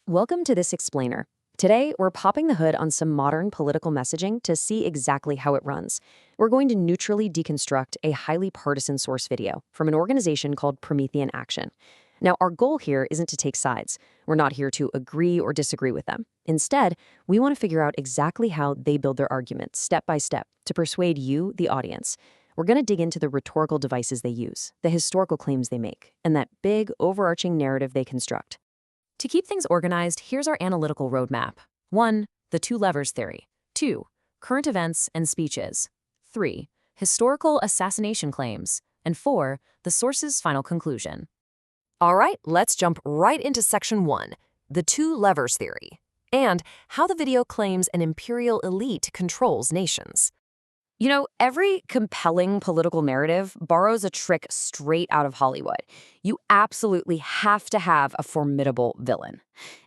Welcome to this explainer. Today, we're popping the hood on some modern political messaging to see exactly how it runs. We're going to neutrally deconstruct a highly partisan source video from an organization called Promethean Action. Now, our goal here isn't to take sides. We're not here to agree or disagree with them. Instead, we want to figure out exactly how they build their arguments step by step to persuade you, the audience. We're going to dig into the rhetorical devices they use, the historical claims they make, and that big, overarching narrative they construct. To keep things organized, here's our analytical roadmap. 1. The two levers theory. 2. Current events and speeches. 3. Historical assassination claims. And 4. The source's final conclusion. All right, let's jump right into section 1, the two levers theory, and how the video claims an imperial elite controls nations. You know, every compelling political narrative borrows a trick straight out of Hollywood. You absolutely have to have a formidable villain.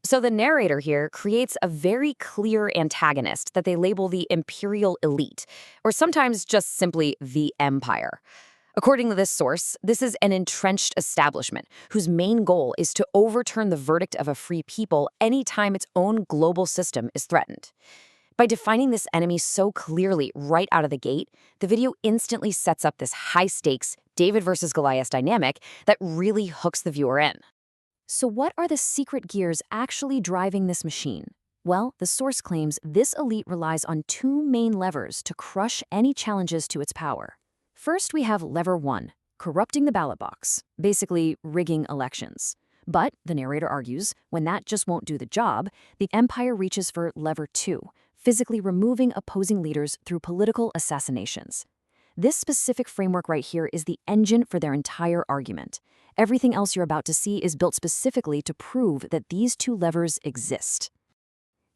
So the narrator here creates a very clear antagonist that they label the imperial elite, or sometimes just simply the empire. According to this source, this is an entrenched establishment whose main goal is to overturn the verdict of a free people anytime its own global system is threatened. By defining this enemy so clearly right out of the gate, the video instantly sets up this high-stakes David versus Goliath dynamic that really hooks the viewer in. So what are the secret gears actually driving this machine? Well, the source claims this elite relies on two main levers to crush any challenges to its power. First, we have lever 1, corrupting the ballot box, basically rigging elections. But, the narrator argues, when that just won't do the job, the empire reaches for lever 2, physically removing opposing leaders through political assassinations. This specific framework right here is the engine for their entire argument. Everything else you're about to see is built specifically to prove that these two levers exist.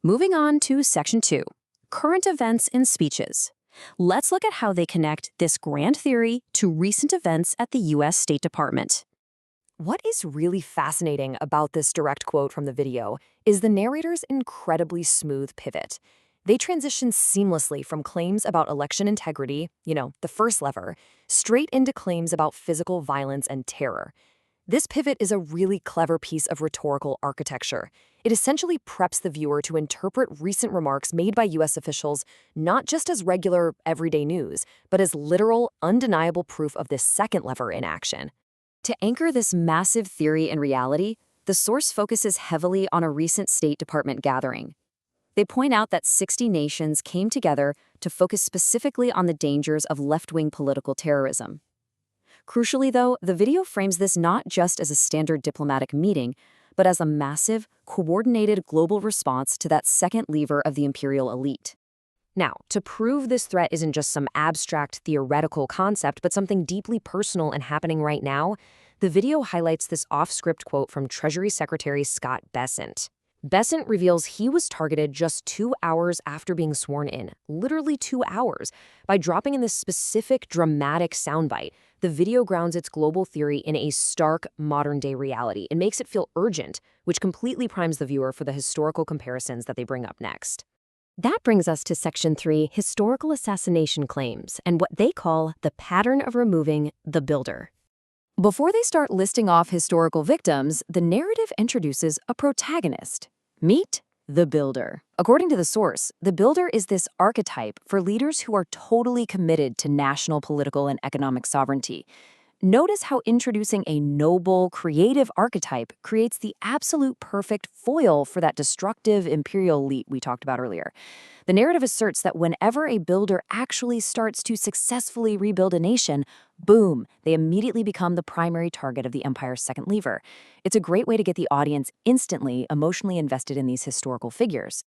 Moving on to section 2, current events and speeches. Let's look at how they connect this grand theory to recent events at the U.S. State Department. What is really fascinating about this direct quote from the video is the narrator's incredibly smooth pivot. They transition seamlessly from claims about election integrity, the first lever, straight into claims about physical violence and terror. This pivot is a really clever piece of rhetorical architecture. It essentially preps the viewer to interpret recent remarks made by U.S. officials not just as regular, everyday news, but as literal, undeniable proof of this second lever in action. To anchor this massive theory in reality, the source focuses heavily on a recent State Department gathering. They point out that 60 nations came together to focus specifically on the dangers of left-wing political terrorism. Crucially, though, the video frames this not just as a standard diplomatic meeting, but as a massive, coordinated global response to that second lever of the imperial elite. Now, to prove this threat isn't just some abstract theoretical concept, but something deeply personal and happening right now, the video highlights this off-script quote from Treasury Secretary Scott Bessent. Bessent reveals he was targeted just 2 hours after being sworn in, literally 2 hours, by dropping in this specific dramatic soundbite. The video grounds its global theory in a stark, modern-day reality. It makes it feel urgent, which completely primes the viewer for the historical comparisons that they bring up next. That brings us to Section 3, historical assassination claims, and what they call the pattern of removing the builder. Before they start listing off historical victims, the narrative introduces a protagonist. Meet the builder. According to the source, the builder is this archetype for leaders who are totally committed to national political and economic sovereignty. Notice how introducing a noble, creative archetype creates the absolute perfect foil for that destructive imperial elite we talked about earlier. The narrative asserts that whenever a builder actually starts to successfully rebuild a nation, boom, they immediately become the primary target of the empire's second lever. It's a great way to get the audience instantly emotionally invested in these historical figures.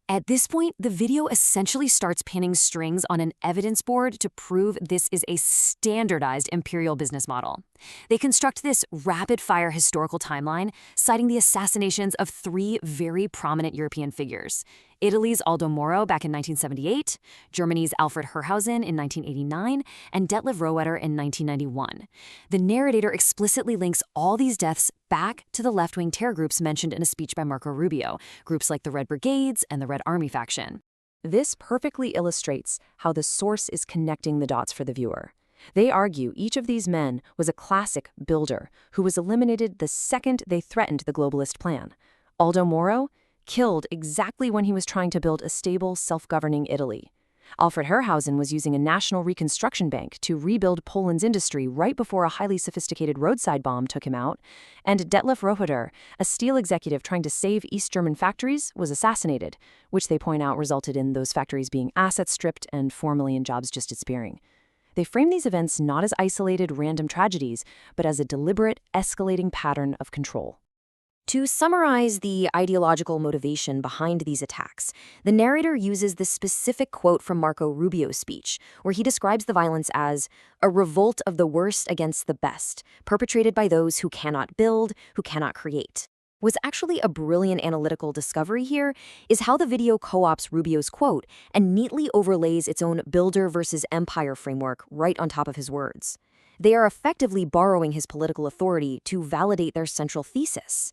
At this point, the video essentially starts pinning strings on an evidence board to prove this is a standardized imperial business model. They construct this rapid-fire historical timeline, citing the assassinations of 3 very prominent European figures: Italy's Aldo Moro back in 1978, Germany's Alfred Herrhausen in 1989, and Detlev Rohwedder in 1991. The narrator explicitly links all these deaths back to the left-wing terror groups mentioned in a speech by Marco Rubio, groups like the Red Brigades and the Red Army faction. This perfectly illustrates how the source is connecting the dots for the viewer. They argue each of these men was a classic builder who was eliminated the second they threatened the globalist plan. Aldo Moro, killed exactly when he was trying to build a stable, self-governing Italy. Alfred Herrhausen was using a national reconstruction bank to rebuild Poland's industry right before a highly sophisticated roadside bomb took him out. And Detlev Rohwedder, a steel executive trying to save East German factories, was assassinated, which they point out resulted in those factories being assets stripped and 4 million jobs just disappearing. They frame these events not as isolated random tragedies, but as a deliberate, escalating pattern of control. To summarize the ideological motivation behind these attacks, the narrator uses this specific quote from Marco Rubio's speech, where he describes the violence as a revolt of the worst against the best, perpetrated by those who cannot build, who cannot create. What's actually a brilliant analytical discovery here is how the video co-opts Rubio's quote and neatly overlays its own builder versus empire framework right on top of his words. They are effectively borrowing his political authority to validate their central thesis.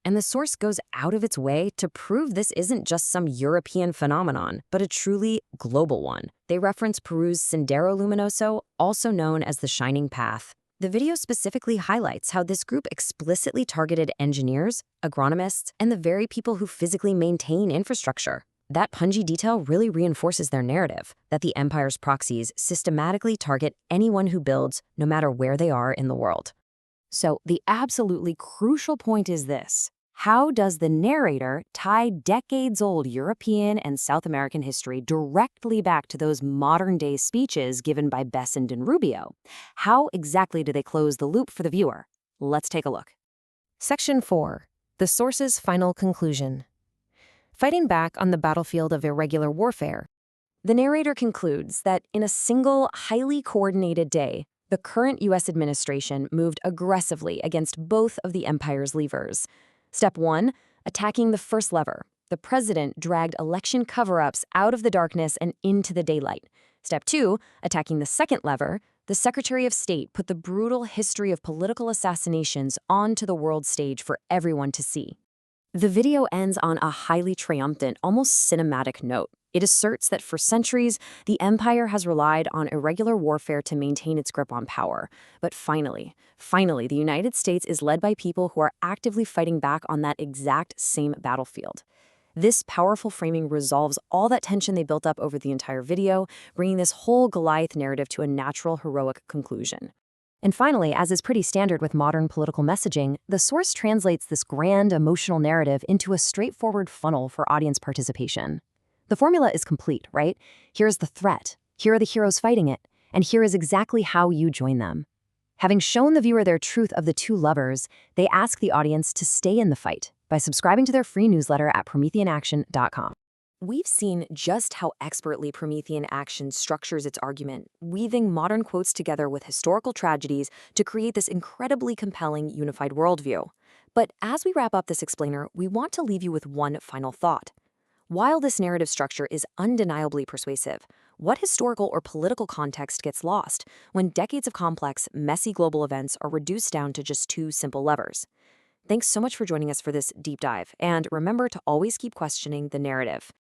And the source goes out of its way to prove this isn't just some European phenomenon, but a truly global one. They reference Peru's Sendero Luminoso, also known as the Shining Path. The video specifically highlights how this group explicitly targeted engineers, agronomists, and the very people who physically maintain infrastructure. That pungy detail really reinforces their narrative, that the empire's proxies systematically target anyone who builds, no matter where they are in the world. So the absolutely crucial point is this. How does the narrator tie decades-old European and South American history directly back to those modern-day speeches given by Bessent and Rubio? How exactly do they close the loop for the viewer? Let's take a look. Section 4. The source's final conclusion. Fighting back on the battlefield of irregular warfare, the narrator concludes that in a single, highly coordinated day, the current U.S. administration moved aggressively against both of the empire's levers. Step 1, attacking the first lever. The president dragged election cover-ups out of the darkness and into the daylight. Step 2, attacking the second lever. The Secretary of State put the brutal history of political assassinations onto the world stage for everyone to see. The video ends on a highly triumphant, almost cinematic note. It asserts that for centuries, the empire has relied on irregular warfare to maintain its grip on power. But finally, the United States is led by people who are actively fighting back on that exact same battlefield. This powerful framing resolves all that tension they built up over the entire video, bringing this whole Goliath narrative to a natural, heroic conclusion. And finally, as is pretty standard with modern political messaging, the source translates this grand, emotional narrative into a straightforward funnel for audience participation. The formula is complete, right? Here's the threat, here are the heroes fighting it, and here is exactly how you join them. Having shown the viewer their truth of the two lovers, they ask the audience to stay in the fight by subscribing to their free newsletter at prometheanaction.com. We've seen just how expertly Promethean Action structures its argument, weaving modern quotes together with historical tragedies to create this incredibly compelling unified worldview. But as we wrap up this explainer, we want to leave you with one final thought. While this narrative structure is undeniably persuasive, what historical or political context gets lost when decades of complex, messy global events are reduced down to just two simple levers? Thanks so much for joining us for this deep dive, and remember to always keep questioning the narrative.